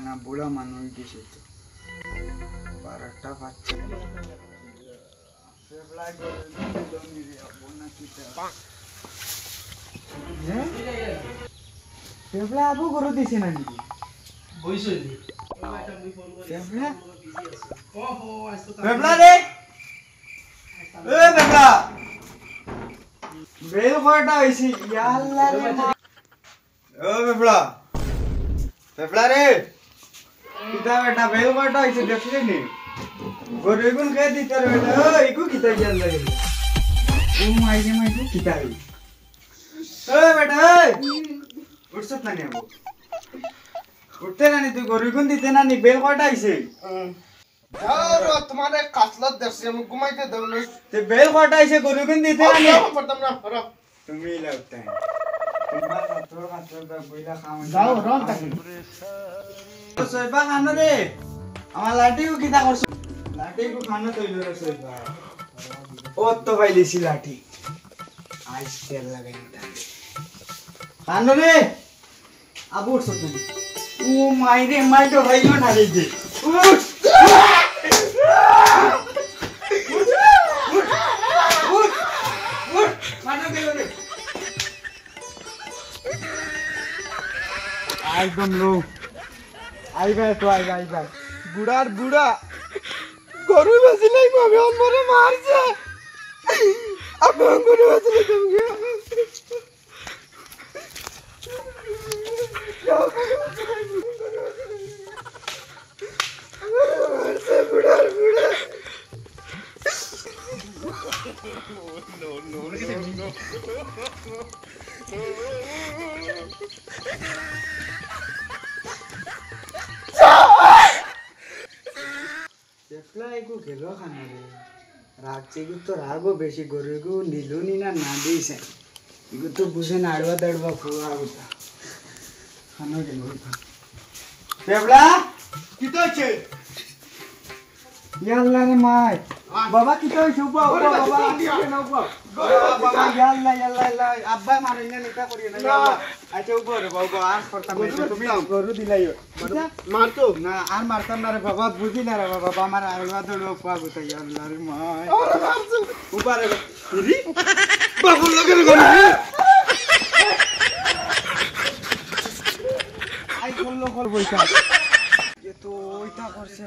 না বুড়া মানুষ দিছে তো 12টা বাচ্চা আবু গরু দিছে নাকি বেল কয়টা হয়েছে ও বেবলা বেবলা রে কিতা বেটা বেল কয়টা হয়েছে দেখলি নি গরু এগুন খেয়ে দিতে বেটা ও ইকু কিতা গেল লাগে ও মাইরে মাইরে কিতা রে ও বেটা উঠছত না নি আবু উঠতে না নি তুই গরু এগুন দিতে না নি বেল কয়টা হয়েছে যাও তোমারে কাসলত দেখছি আমি ঘুমাইতে দাও না তে বেল কয়টা হয়েছে গরু এগুন দিতে না নি করতাম না তুমি লাগতে তোমার তোর কাছে বইলা খাও যাও রন থাকি তো সইবা খানো রে আমার লাঠি কো কিতা করছ লাঠি কো খানো তৈল রে সইবা ও তো পাইলিছি লাঠি আইস তেল লাগাই খানো রে আবুর সতে ও মাইরে মাই তো ভাইও না রে যে একদম লো আইবে তো আইবে বুড়ার বুড়া গরু বেচিলাই আমি মরে মারছে আপনি গরু বেচিলে তুমি বুড়ার বুড়া দেখলাইগো গেল খানা রে রাগছে তো রাগো বেশি গরুগো নিলু নি না দিছে ইগো তো বুঝে নাড়বা দাড়বা ফুয়া গুতা খানা গেল দেবলা কি তো আছে ইয়াল্লা রে মাই বাবা কি কইছ উবা উবা বাবা কেন উবা বাবা ইয়াল্লা ইয়াল্লা ইয়াল্লা আব্বা মারিন না নিকা করিও না ইয়াল্লা আচ্ছা উবা রে বাবা আর করতাম না তুমি গরু দিলাইও মারতো না আর মারতাম না রে বাবা বুঝি না রে বাবা আমার আলবা দড়ো পা গুতা ইয়াল্লা রে মাই আরে মারছো উবা রে রি বাবু লগে গরু আই করলো কল বইতা এ তো ওইটা করছে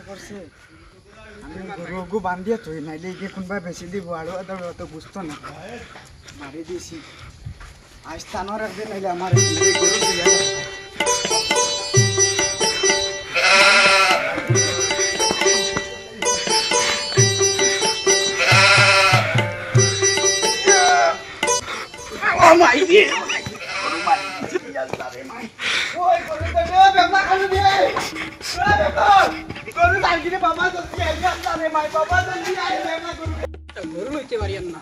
আমি গরু বান্ধিয়া তুই নাইলে গিয়ে কোনবা বেশি দিব আড়ো আদড়ো তো বুঝতো না মারি দিছি আজ স্থানও রাখবে নাইলে আমার গরু দিয়া ও মাই দি গরু মারি দিছি ইয়াল্লা রে মাই ওই গরু তো বেবলা খালি দিয়ে ওরে বেবলা গরু লাগিলে বাবা জলদি আইয়া আরে মাই বাবা জলদি আইয়া না গরু লইতে পারি না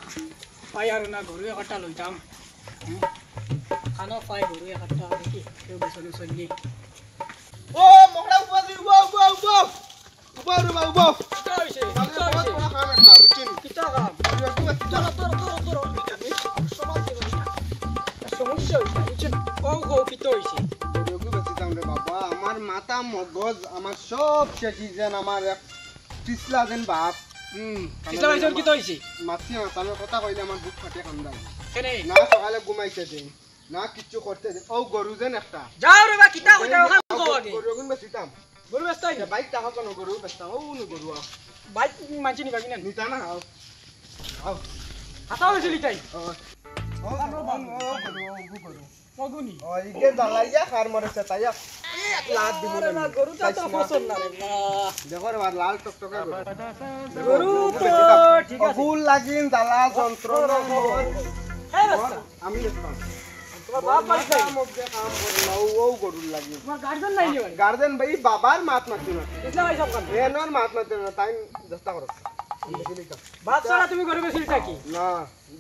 পাই আর না গরু একটা লইতাম খানো পাই গরু একটা দেখি কেউ বেসনে চললি ও মোহড়া উবা দি উবা রে বাবু কিটা হইছে কিটা কাম সমস্যা হইছে বুঝছেন কও কিটা হইছে বাবা আমার মাথা মগজ আমার সব শেষি যেন আমার পিছলা যেন বাপ কিটা হইছে কিটা হইছে মাছি মাতানোর কথা কইলে আমার বুক ফাটে কান্দাই কেনে না সকালে ঘুমাইতে দেন না কিচ্ছু করতে দেন ও গরু যেন একটা যাও রে বা কিটা কইতা ওখান কও আগে গরু গুন বেচিতাম গরু বেস্তাই না বাইক টাকা কোন গরু বেচতাম ও নো গরু বাইক মানছি নিবা কিনা নিতা না আও আও হাতা হইছে লিটাই ও গরু মগুনি ও ইকে দালাইয়া খার মরেছে তাইয়া এক লাত দিব আরে না গরু তো পছন্দ না রে বাহ দেখো রে লাল টকটকে গরু তো ঠিক আছে ফুল লাগিন জ্বালা যন্ত্রণা হ্যাঁ রাস্তা আমি দেখতাম তোমার বাপ বাড়ি যাই মধ্যে কাম করে না ও গরু লাগিন তোমার গার্জেন নাই নি ভাই গার্ডেন ভাই বাবার মাত মাতি না ইসলা ভাই সব কাম এনর মাত মাতি না তাই চেষ্টা করো বাদ ছাড়া তুমি গরু বেশি থাকি না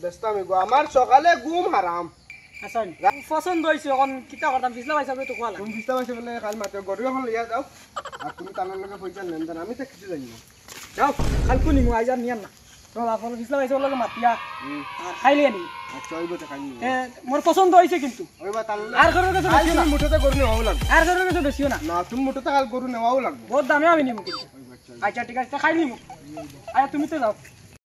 চেষ্টা আমি গো আমার সকালে ঘুম হারাম আসান পছন্দ হইছে এখন কিটা করতাম ইসলা ভাই সব তো কোয়ালা তুমি বুঝতে পারছো বলে কাল মাতে গরু এখন লিয়া যাও আর তুমি তানার লগে পয়সা লেনদেন আমি তো কিছু জানি না যাও কালকে নিমু আইজ আর নিয়ান না তোমার বাপর ফিসলা পাইছে ওর লগে মাতিয়া আর খাইলে আনি আচ্ছা ওইব তো খাইনি মোর পছন্দ হয়েছে কিন্তু ওইবা তাহলে আর ঘরের কাছে বেশিও না মুঠোতে গরু নেওয়াও লাগবে আর ঘরের কাছে বেশিও না না তুমি মুঠোতে কাল গরু নেওয়াও লাগবে বহুত দামে আমি নিমু কিন্তু আচ্ছা ঠিক আছে খাই নিমু আচ্ছা তুমি তো যাও